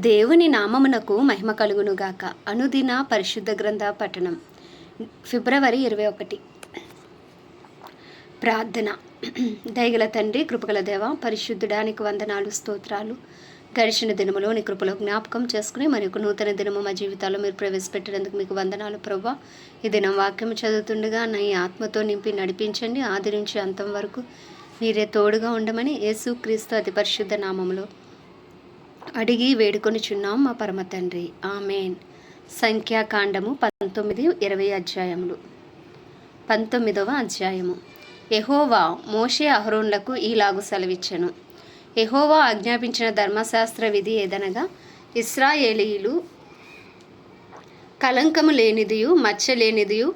దేవుని నామమునకు మహిమ కలుగునుగాక. అనుదిన పరిశుద్ధ గ్రంథ పఠనం ఫిబ్రవరి 21. ప్రార్థన. దయగల తండ్రి, కృపగల దేవ, పరిశుద్ధుడానికి వందనాలు, స్తోత్రాలు. గడిచిన దినములో నీ కృపలో జ్ఞాపకం చేసుకుని మరి ఒక నూతన దినము మా జీవితాల్లో మీరు ప్రవేశపెట్టినందుకు మీకు వందనాలు ప్రభువా. ఈ దినం వాక్యం చదువుతుండగా నా ఈ ఆత్మతో నింపి నడిపించండి. ఆది నుంచి అంతం వరకు మీరే తోడుగా ఉండమని యేసుక్రీస్తు అతి పరిశుద్ధ నామములో అడిగి వేడుకొనిచున్నాం మా పరమ తండ్రి, ఆమెన్. సంఖ్యాకాండము 19-20 అధ్యాయములు. 19వ అధ్యాయము. యెహోవా మోషే అహరోన్లకు ఈలాగు సెలవిచ్చెను. యెహోవా ఆజ్ఞాపించిన ధర్మశాస్త్ర విధి ఏదనగా, ఇశ్రాయేలీయులు కలంకము లేనిదియు మచ్చ లేనిదియు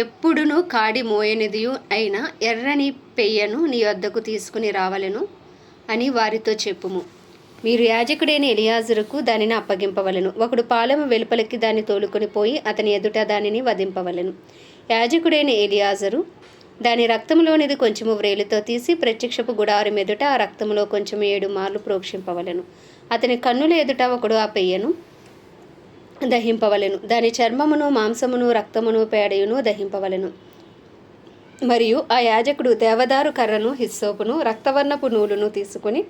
ఎప్పుడును కాడి మోయనిదియు అయిన ఎర్రని పెయ్యను నీ వద్దకు తీసుకుని రావలెను అని వారితో చెప్పుము. మీరు యాజకుడైన ఎలియాజరుకు దానిని అప్పగింపవలెను. ఒకడు పాలెము వెలుపలికి దాన్ని తోలుకొని పోయి అతని ఎదుట దానిని వధింపవలెను. యాజకుడైన ఎలియాజరు దాని రక్తంలోనిది కొంచెము వ్రేలితో తీసి ప్రత్యక్షపు గుడారం ఎదుట ఆ రక్తంలో కొంచెము 7 మార్లు ప్రోక్షింపవలెను. అతని కన్నుల ఎదుట ఒకడు ఆ పెయ్యను దహింపవలెను. దాని చర్మమును, మాంసమును, రక్తమును, పేడయును దహింపవలెను. మరియు ఆ యాజకుడు దేవదారు కర్రను, హిస్సోపును, రక్తవర్ణపు నూలును తీసుకుని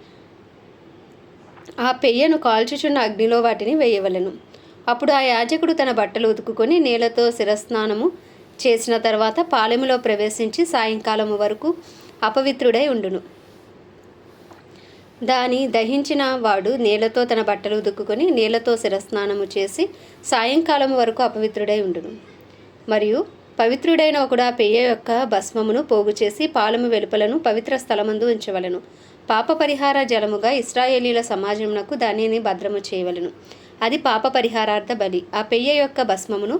ఆ పెయ్యను కాల్చుచున్న అగ్నిలో వాటిని వేయవలెను. అప్పుడు ఆ యాజకుడు తన బట్టలు ఉతుకుకొని నీళ్లతో శిరస్నానము చేసిన తర్వాత పాలెములో ప్రవేశించి సాయంకాలము వరకు అపవిత్రుడై ఉండును. దాని దహించిన వాడు నీళ్లతో తన బట్టలు ఉతుక్కుని నీళ్లతో శిరస్నానము చేసి సాయంకాలము వరకు అపవిత్రుడై ఉండును. మరియు పవిత్రుడైన ఒకడు ఆ పెయ్య యొక్క భస్మమును పోగు చేసి పాలెము వెలుపలను పవిత్ర స్థలమందు ఉంచవలెను. పాప పరిహార జలముగా ఇశ్రాయేలీల సమాజమునకు దానిని భద్రము చేయవలెను. అది పాప పరిహారార్థ బలి. ఆ పెయ్య యొక్క భస్మమును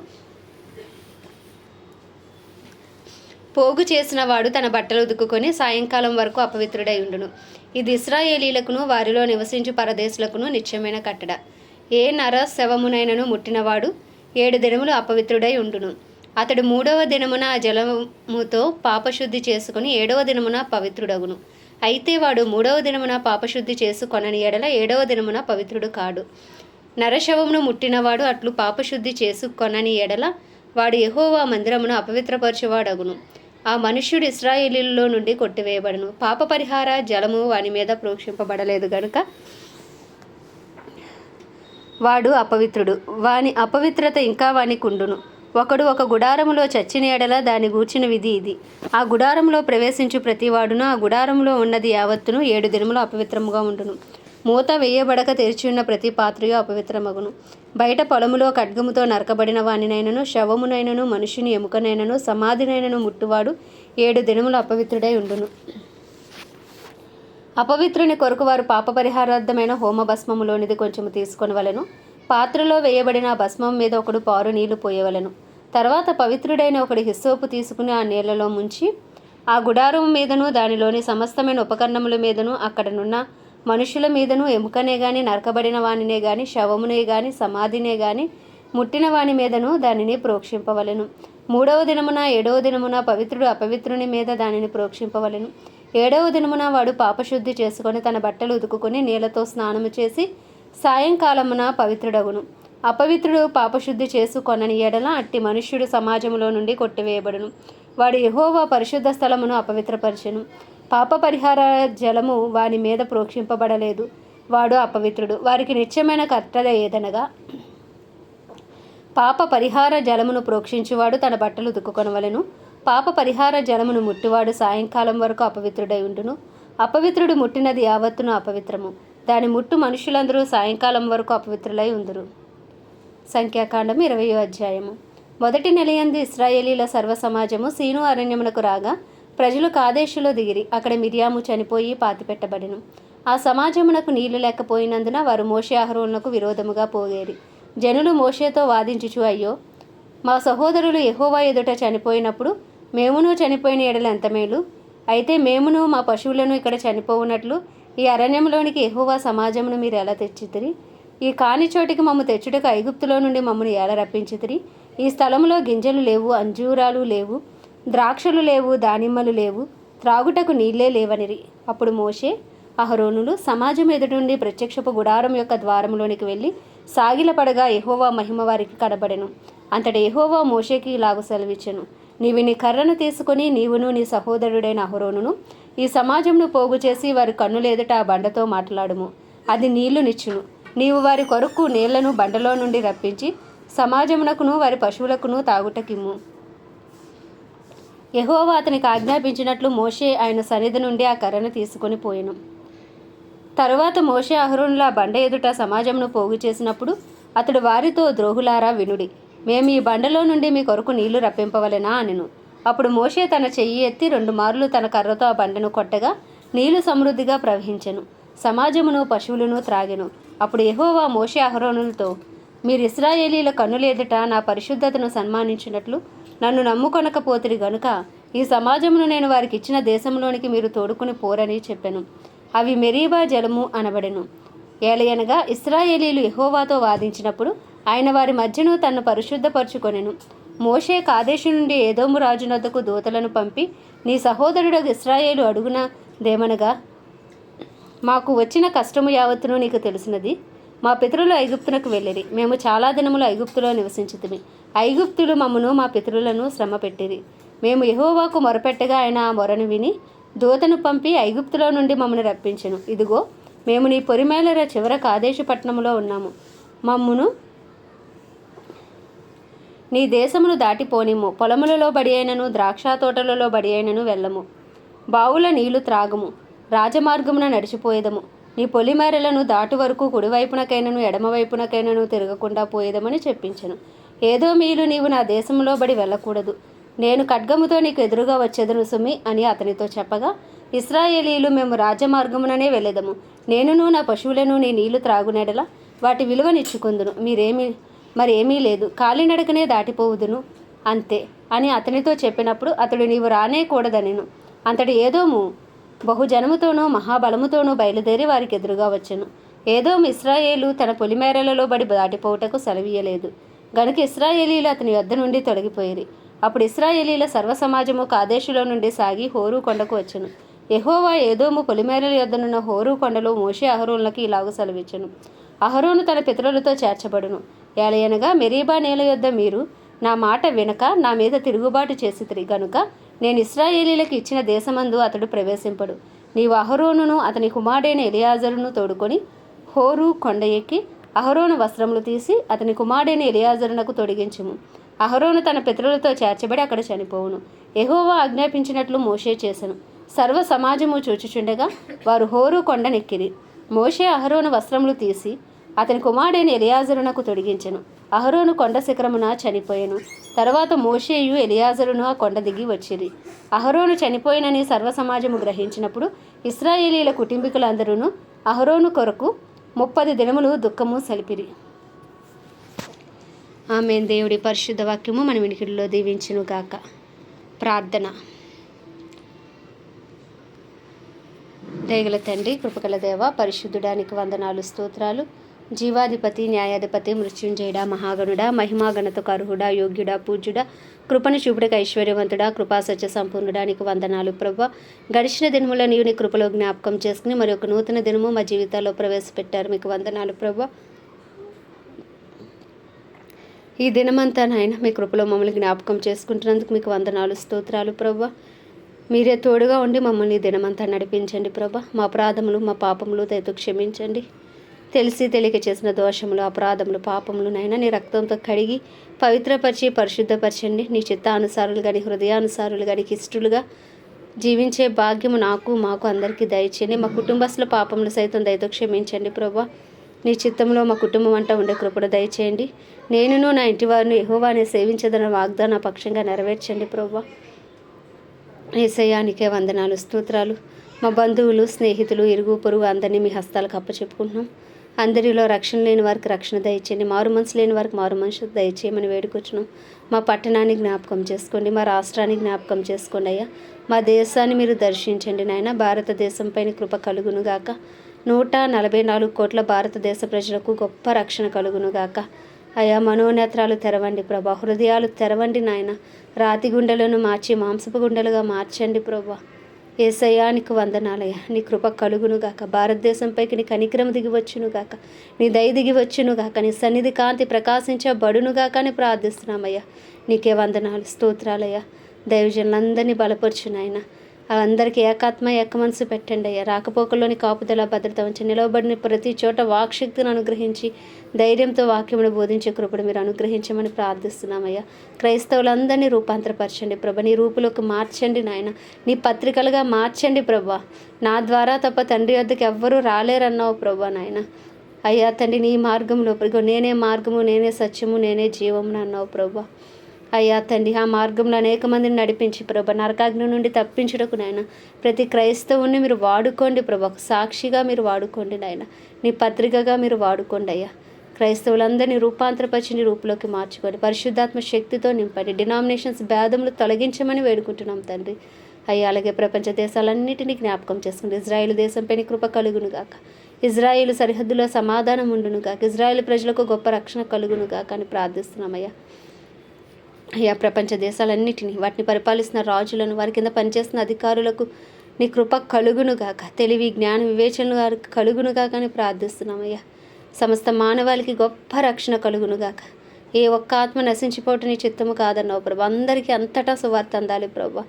పోగు చేసిన వాడు తన బట్టలు ఉదుకుకొని సాయంకాలం వరకు అపవిత్రుడై ఉండును. ఇది ఇశ్రాయేలీలకును వారిలో నివసించు పరదేశులకును నిత్యమైన కట్టడ. ఏ నర శవమునైనను ముట్టినవాడు 7 దినములు అపవిత్రుడై ఉండును. అతడు 3వ దినమున ఆ జలముతో పాపశుద్ధి చేసుకుని 7వ దినమున పవిత్రుడగును. అయితే వాడు 3వ దినమున పాపశుద్ధి చేసుకొనని ఎడల 7వ దినమున పవిత్రుడు కాడు. నరశవమును ముట్టినవాడు అట్లు పాపశుద్ధి చేసుకొనని ఎడల వాడు యెహోవా మందిరమును అపవిత్రపరచువాడగును. ఆ మనుష్యుడు ఇశ్రాయేలీలో నుండి కొట్టివేయబడును. పాప పరిహార జలము వాని మీద ప్రోక్షింపబడలేదు గనుక వాడు అపవిత్రుడు. వాని అపవిత్రత ఇంకా వానికి ఉండును. ఒకడు ఒక గుడారములో చచ్చిన ఎడల దాని గూర్చిన విధి ఇది. ఆ గుడారంలో ప్రవేశించు ప్రతివాడును ఆ గుడారంలో ఉన్నది యావత్తును 7 దినములు అపవిత్రముగా ఉండును. మూత వేయబడక తెరిచియున్న ప్రతి పాత్రయు అపవిత్రమగును. బయట పొలములో ఖడ్గముతో నరకబడిన వానినైనను, శవమునైనను, మనుషుని ఎముకనైనను, సమాధినైనను ముట్టువాడు 7 దినములు అపవిత్రుడై ఉండును. అపవిత్రుని కొరకు వారు పాప పరిహారార్థమైన హోమభస్మములోనిది కొంచెము తీసుకొనవలెను. పాత్రలో వేయబడిన భస్మం మీద ఒకడు పారు నీళ్లు పోయవలెను. తర్వాత పవిత్రుడైన ఒకడు హిస్సోపు తీసుకుని ఆ నీళ్లలో ముంచి ఆ గుడారం మీదను దానిలోని సమస్తమైన ఉపకరణముల మీదను అక్కడనున్న మనుషుల మీదను ఎముకనే గాని, నరకబడిన వానినే గాని, శవమునే గాని, సమాధినే గాని ముట్టిన వాని మీదను దానిని ప్రోక్షింపవలెను. 3వ దినమున 7వ దినమున పవిత్రుడు అపవిత్రుని మీద దానిని ప్రోక్షింపవలెను. 7వ దినమున వాడు పాపశుద్ధి చేసుకొని తన బట్టలు ఉతుకుని నీళ్లతో స్నానము చేసి సాయంకాలమున పవిత్రుడగును. అపవిత్రుడు పాపశుద్ధి చేసుకొనని ఎడల అట్టి మనుష్యుడు సమాజములో నుండి కొట్టివేయబడును. వాడు యెహోవా పరిశుద్ధ స్థలమును అపవిత్రపరచెను. పాప పరిహార జలము వాని మీద ప్రోక్షింపబడలేదు. వాడు అపవిత్రుడు. వారికి నిత్యమైన కట్టడ ఏదనగా, పాప పరిహార జలమును ప్రోక్షించువాడు తన బట్టలు ఉతుకుకొనవలెను. పాప పరిహార జలమును ముట్టివాడు సాయంకాలం వరకు అపవిత్రుడై ఉండును. అపవిత్రుడు ముట్టినది యావత్తును అపవిత్రము. దాని ముట్టు మనుషులందరూ సాయంకాలం వరకు అపవిత్రులై ఉందురు. సంఖ్యాకాండం 20వ అధ్యాయము. మొదటి నెలయందు ఇశ్రాయేలీల సర్వ సమాజము సీను అరణ్యమునకు రాగా ప్రజలు కాదేశులో దిగిరి. అక్కడ మిర్యాము చనిపోయి పాతిపెట్టబడెను. ఆ సమాజమునకు నీళ్లు లేకపోయినందున వారు మోషే అహరోనులకు విరోధముగా పోగేరి. జనులు మోషేతో వాదించుచు, అయ్యో, మా సహోదరులు యెహోవా ఎదుట చనిపోయినప్పుడు మేమును చనిపోయిన ఎడల ఎంత మేలు. అయితే మేమును మా పశువులను ఇక్కడ చనిపోవునట్లు ఈ అరణ్యంలోనికి యెహోవా సమాజమును మీరు ఎలా తెచ్చితిరి? ఈ కాని చోటికి మమ్ము తెచ్చుటకు ఐగుప్తులో నుండి మమ్మను ఎలా రప్పించితిరి? ఈ స్థలములో గింజలు లేవు, అంజూరాలు లేవు, ద్రాక్షలు లేవు, దానిమ్మలు లేవు, త్రాగుటకు నీళ్లే లేవనిరి. అప్పుడు మోషే అహరోనులు సమాజం ఎదుటి నుండి ప్రత్యక్షపు గుడారం యొక్క ద్వారంలోనికి వెళ్ళి సాగిలపడగా యెహోవా మహిమ వారికి కనబడెను. అంతటి యెహోవా మోషేకి ఇలాగు సెలవిచ్చెను, నీవు నీ కర్రను తీసుకొని నీవును నీ సహోదరుడైన అహరోనును ఈ సమాజంను పోగు చేసి వారి కన్నులెదుట ఆ బండతో మాట్లాడుము. అది నీళ్లు నిచ్చును. నీవు వారి కొరకు నీళ్లను బండలో నుండి రప్పించి సమాజమునకును వారి పశువులకును తాగుటకిమ్ము. యెహోవా అతనికి ఆజ్ఞాపించినట్లు మోషే ఆయన సన్నిధి నుండి ఆ కర్రను తీసుకొని పోయెను. తరువాత మోషే అహరోనుల బండ ఎదుట సమాజమును పోగు చేసినప్పుడు అతడు వారితో, ద్రోహులారా వినుడి, మేము ఈ బండలో నుండి మీ కొరకు నీళ్లు రప్పింపవలెనా అనెను. అప్పుడు మోషే తన చెయ్యి ఎత్తి 2 మార్లు తన కర్రతో ఆ బండను కొట్టగా నీళ్లు సమృద్ధిగా ప్రవహించెను. సమాజమును పశువులను త్రాగెను. అప్పుడు యెహోవా మోషే అహరోనులతో, మీరు ఇశ్రాయేలీల కన్నుల ఎదుట నా పరిశుద్ధతను సన్మానించినట్లు నన్ను నమ్ముకొనకపోతిరి గనుక ఈ సమాజమును నేను వారికి ఇచ్చిన దేశంలోనికి మీరు తోడుకుని పోరని చెప్పెను. అవి మెరీబా జలము అనబడెను. ఏలయనగా ఇశ్రాయేలీలు యెహోవాతో వాదించినప్పుడు ఆయన వారి మధ్యను తన్ను పరిశుద్ధపరచుకొనెను. మోషే కాదేశు నుండి ఏదోము రాజునొద్దకు దూతలను పంపి, నీ సహోదరుడు ఇశ్రాయేలు అడుగునదేమనగా, మాకు వచ్చిన కష్టము యావత్తును నీకు తెలిసినది. మా పితరులు ఐగుప్తునకు వెళ్ళిరి. మేము చాలా దినములు ఐగుప్తులో నివసించితిమి. ఐగుప్తులు మమ్మను మా పితరులను శ్రమ పెట్టిరి. మేము యెహోవాకు మొరపెట్టగా ఆయన ఆ మొరను విని దూతను పంపి ఐగుప్తులో నుండి మమ్మను రప్పించెను. ఇదిగో, మేము నీ పొరిమేలర చివర కాదేశు పట్టణములో ఉన్నాము. మమ్మును నీ దేశమును దాటిపోనిమ్ము. పొలములలో బడి అయినను ద్రాక్ష తోటలలో బడి అయినను వెళ్ళము. బావుల నీళ్లు త్రాగుము. రాజమార్గమున నడిచిపోయేదము. నీ పొలిమేరలను దాటు వరకు కుడివైపునకైనను ఎడమవైపునకైనను తిరగకుండా పోయేదమని చెప్పించెను. ఏదోమీయులు, నీవు నా దేశంలో బడి వెళ్ళకూడదు, నేను ఖడ్గముతో నీకు ఎదురుగా వచ్చేదను సుమి అని అతనితో చెప్పగా, ఇశ్రాయేలీలు, మేము రాజమార్గముననే వెళ్ళేదము. నేనును నా పశువులను నీ నీళ్లు త్రాగునేడలా వాటి విలువనిచ్చుకుందును. మరేమీ లేదు, కాలినడకనే దాటిపోవుదును అంతే అని అతనితో చెప్పినప్పుడు అతడు, నీవు రానే కూడదనెను. అంతటి ఏదోము బహుజనముతోనూ మహాబలముతోనూ బయలుదేరి వారికి ఎదురుగా వచ్చెను. ఏదోము ఇశ్రాయేలు తన పొలిమేరలలో బడి దాటిపోవుటకు సెలవీయలేదు గనుక ఇశ్రాయేలీలు అతని యొద్ద నుండి తొలగిపోయిరి. అప్పుడు ఇశ్రాయేలీల సర్వసమాజము కాదేశులో నుండి సాగి హోరు కొండకు వచ్చెను. యెహోవా ఏదోము పొలిమేరల యొద్దనున్న హోరు కొండలో మోషే అహరోనులకు ఇలాగు సెలవిచ్చెను, అహరోను తన పితరులతో చేర్చబడును. ఏలయనగా మెరీబా నేల యొద్ద మీరు నా మాట వినక నా మీద తిరుగుబాటు చేసితిరి గనుక నేను ఇశ్రాయేలీలకు ఇచ్చిన దేశమందు అతడు ప్రవేశింపడు. నీవు అహరోనును అతని కుమారుడైన ఎలియాజరును తోడుకొని హోరు కొండ ఎక్కి అహరోను వస్త్రములు తీసి అతని కుమారుడైన ఎలియాజరునకు తొడిగించుము. అహరోను తన పితరులతో చేర్చబడి అక్కడ చనిపోవును. యెహోవా ఆజ్ఞాపించినట్లు మోషే చేసెను. సర్వ సమాజము చూచుచుండగా వారు హోరు కొండనెక్కిరి. మోషే అహరోను వస్త్రములు తీసి అతని కుమారుడైన ఎలియాజరునకు తొడిగించెను. అహరోను కొండ శిఖరమున చనిపోయెను. తర్వాత మోషేయు ఎలియాజరును ఆ కొండ దిగి వచ్చిరి. అహరోను చనిపోయినని సర్వసమాజము గ్రహించినప్పుడు ఇశ్రాయేలీల కుటుంబీకులందరూ అహరోను కొరకు 30 దినములు దుఃఖము సలిపిరి. ఆమేన్. దేవుడి పరిశుద్ధ వాక్యము మన వినికిడిలో దీవించును గాక. ప్రార్థన. దయగల తండ్రి, కృపగల దేవ, పరిశుద్ధుడానికి వందనాలు, స్తోత్రాలు. జీవాధిపతి, న్యాయాధిపతి, మృత్యుంజయుడా, మహాగణుడా, మహిమాగణతకు అర్హుడా, యోగ్యుడా, పూజ్యుడా, కృపను చూపుటకు ఐశ్వర్యవంతుడా, కృపా సత్య సంపూర్ణుడానికి వందనాలు ప్రభువా. గడిచిన దినముల నీవు నీ కృపలో జ్ఞాపకం చేసుకుని మరి ఒక నూతన దినము మా జీవితాల్లో ప్రవేశపెట్టారు. మీకు వందనాలు ప్రభువా. ఈ దినమంతా నాయన మీ కృపలో మమ్మల్ని జ్ఞాపకం చేసుకుంటున్నందుకు మీకు వందనాలు, స్తోత్రాలు ప్రభువా. మీరే తోడుగా ఉండి మమ్మల్ని ఈ దినమంతా నడిపించండి ప్రభా. మా అపరాధములు, మా పాపములు దయతో క్షమించండి. తెలిసి తెలియక చేసిన దోషములు, అపరాధములు, పాపములు నైనా నీ రక్తంతో కడిగి పవిత్రపరిచి పరిశుద్ధపరచండి. నీ చిత్తానుసారులుగా, నీ హృదయానుసారులుగా, నీకు ఇష్టలుగా జీవించే భాగ్యము మాకు అందరికీ దయచేయండి. మా కుటుంబస్తుల పాపములు సైతం దయతో క్షమించండి ప్రభా. నీ చిత్తంలో మా కుటుంబం అంతా ఉండే కృపను దయచేయండి. నేనును నా ఇంటి వారిని యెహోవానే సేవించదన్న వాగ్దాన పక్షంగా నెరవేర్చండి ప్రభా. యేసయ్యానికే వందనాలు, స్తోత్రాలు. మా బంధువులు, స్నేహితులు, ఇరుగు పొరుగు అందరినీ మీ హస్తాలకు అప్పచెప్పుకుంటున్నాం. అందరిలో రక్షణ లేని వారికి రక్షణ దయచేయండి. మారు మనసు లేని వారికి మారు మనసు దయచేయమని వేడుకొచ్చున్నాం. మా పట్టణాన్ని జ్ఞాపకం చేసుకోండి, మా రాష్ట్రాన్ని జ్ఞాపకం చేసుకోండి అయ్యా. మా దేశాన్ని మీరు దర్శించండి నాయన. భారతదేశంపైన కృప కలుగును గాక. 144 కోట్ల భారతదేశ ప్రజలకు గొప్ప రక్షణ కలుగును గాక. అయా, మనోనేత్రాలు తెరవండి ప్రభా, హృదయాలు తెరవండి నాయన. రాతి గుండెలను మార్చి మాంసపు గుండెలుగా మార్చండి ప్రభా. యేసయ్యా నీకు వందనాలయ్యా. నీ కృప కలుగునుగాక, భారతదేశంపైకి నీ కనికరం దిగివచ్చునుగాక, నీ దయ దిగివచ్చునుగాక, నీ సన్నిధి కాంతి ప్రకాశించబడునుగాక అని ప్రార్థిస్తున్నామయ్యా. నీకే వందనాలు, స్తోత్రాలయ్యా. దైవజనులందరినీ బలపరచు నాయన. అందరికీ ఏకాత్మ ఏక మనసు పెట్టండి అయ్యా. రాకపోకల్లోని కాపుదల భద్రత ఉంచి నిలవబడిన ప్రతి చోట వాక్శక్తిని అనుగ్రహించి ధైర్యంతో వాక్యమును బోధించే కృపను మీరు అనుగ్రహించమని ప్రార్థిస్తున్నామయ్యా. క్రైస్తవులందరినీ రూపాంతరపరచండి ప్రభా, నీ రూపులోకి మార్చండి నాయన, నీ పత్రికలుగా మార్చండి ప్రభా. నా ద్వారా తప్ప తండ్రి వద్దకు ఎవ్వరూ రాలేరన్నావు ప్రభా నాయన. అయ్యా తండ్రి, నీ మార్గంలో నేనే మార్గము, నేనే సత్యము, నేనే జీవము అన్నావు ప్రభా. అయ్యా తండ్రి, ఆ మార్గంలో అనేక మందిని నడిపించి ప్రభా, నరకాగ్ని నుండి తప్పించుటకు నాయన ప్రతి క్రైస్తవుని మీరు వాడుకోండి ప్రభా. సాక్షిగా మీరు వాడుకోండి నాయన, నీ పత్రికగా మీరు వాడుకోండి అయ్యా. క్రైస్తవులందరినీ రూపాంతరపరిచి నీ రూపులోకి మార్చుకోండి, పరిశుద్ధాత్మ శక్తితో నింపండి, డినామినేషన్స్ భేదములు తొలగించమని వేడుకుంటున్నాం తండ్రి. అయ్యా అలాగే ప్రపంచ దేశాలన్నిటినీ జ్ఞాపకం చేసుకుంటే ఇజ్రాయేల్ దేశంపై నీ కృప కలుగునుగాక, ఇజ్రాయేల్ సరిహద్దులో సమాధానం ఉండునుగాక, ఇజ్రాయేల్ ప్రజలకు గొప్ప రక్షణ కలుగునుగాక అని ప్రార్థిస్తున్నామయ్యా. అయ్యా ప్రపంచ దేశాలన్నిటినీ, వాటిని పరిపాలిస్తున్న రాజులను, వారి కింద పనిచేస్తున్న అధికారులకు నీ కృప కలుగునుగాక, తెలివి జ్ఞాన వివేచనలు వారికి కలుగునుగాక అని ప్రార్థిస్తున్నామయ్యా. సమస్త మానవాళికి గొప్ప రక్షణ కలుగునుగాక. ఏ ఒక్క ఆత్మ నశించిపోవటం నీ చిత్తము కాదన్నావు ప్రభా. అందరికీ అంతటా సువార్త అందాలి ప్రభా.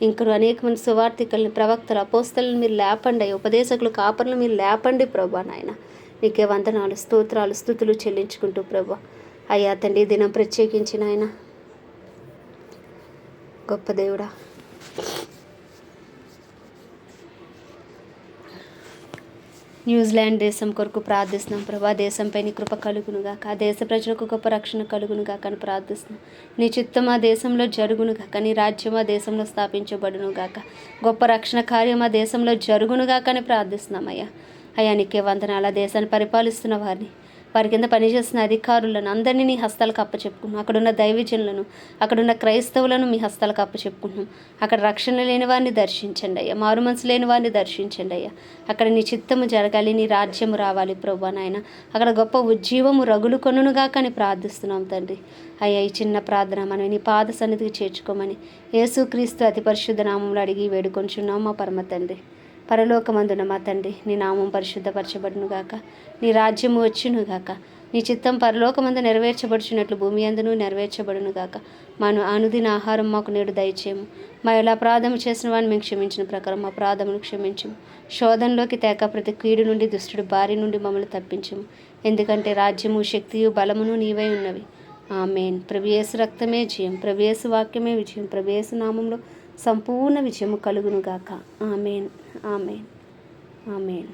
ఇంకను అనేక మంది సువార్థికుల్ని, ప్రవక్తలు, అపోస్తలను మీరు లేపండి, ఉపదేశకులు, కాపర్లు మీరు లేపండి ప్రభా నాయన. నీకే వందనాలు, స్తోత్రాలు, స్తుతులు చెల్లించుకుంటూ ప్రభా. అయ్యా తండ్రి, దినం ప్రత్యేకించిన ఆయన గొప్ప దేవుడా, న్యూజిలాండ్ దేశం కొరకు ప్రార్థిస్తున్నాం ప్రభా. దేశంపై నీ కృప కలుగునుగాక, ఆ దేశ ప్రజలకు గొప్ప రక్షణ కలుగునుగాక అని ప్రార్థిస్తున్నాం. నీ చిత్తం ఆ దేశంలో జరుగునుగాక, నీ రాజ్యం ఆ దేశంలో స్థాపించబడునుగాక, గొప్ప రక్షణ కార్యం ఆ దేశంలో జరుగునుగాక అని ప్రార్థిస్తున్నామయ్యా. అయ్యా నీకే వందనాలు. ఆ దేశాన్ని పరిపాలిస్తున్న వారిని, వారి కింద పనిచేస్తున్న అధికారులను అందరినీ నీ హస్తాలకు అప్పచెప్పుకున్నాం. అక్కడున్న దైవజనులను, అక్కడున్న క్రైస్తవులను మీ హస్తాలకు అప్పచెప్పుకుంటున్నాం. అక్కడ రక్షణ లేని వారిని దర్శించండి అయ్యా, మారు మనసు లేని వారిని దర్శించండి అయ్యా. అక్కడ నీ చిత్తము జరగాలి, నీ రాజ్యము రావాలి ప్రభా నాయన. అక్కడ గొప్ప ఉజ్జీవము రగులు కొనుగాక అని ప్రార్థిస్తున్నాం తండ్రి. అయ్యా ఈ చిన్న ప్రార్థన మనం నీ పాద సన్నిధికి చేర్చుకోమని యేసుక్రీస్తు అతి పరిశుద్ధ నామంలో అడిగి వేడుకొంచున్నాం మా పరమ తండ్రి. పరలోకమందున మా తండ్రి, నీ నామం పరిశుద్ధపరచబడునుగాక, నీ రాజ్యము వచ్చునుగాక, నీ చిత్తం పరలోకమందు నెరవేర్చబడుచున్నట్లు భూమి అందును నెరవేర్చబడునుగాక. మన అనుదిన ఆహారం మాకు నేడు దయచేయము. మా ఎలా అపరాధము చేసిన వాడిని మేము క్షమించిన ప్రకారం మా అపరాధమును క్షమించము. శోధనలోకి తేక ప్రతి కీడు నుండి, దుష్టుడి బారి నుండి మమ్మల్ని తప్పించము. ఎందుకంటే రాజ్యము, శక్తియు, బలమును నీవై ఉన్నవి. ఆమేన్. ప్రభు యేసు రక్తమే జయం, ప్రభు యేసు వాక్యమే విజయం, ప్రభు యేసు నామంలో సంపూర్ణ విజయము కలుగునుగాక. ఆమేన్, ఆమేన్, ఆమేన్.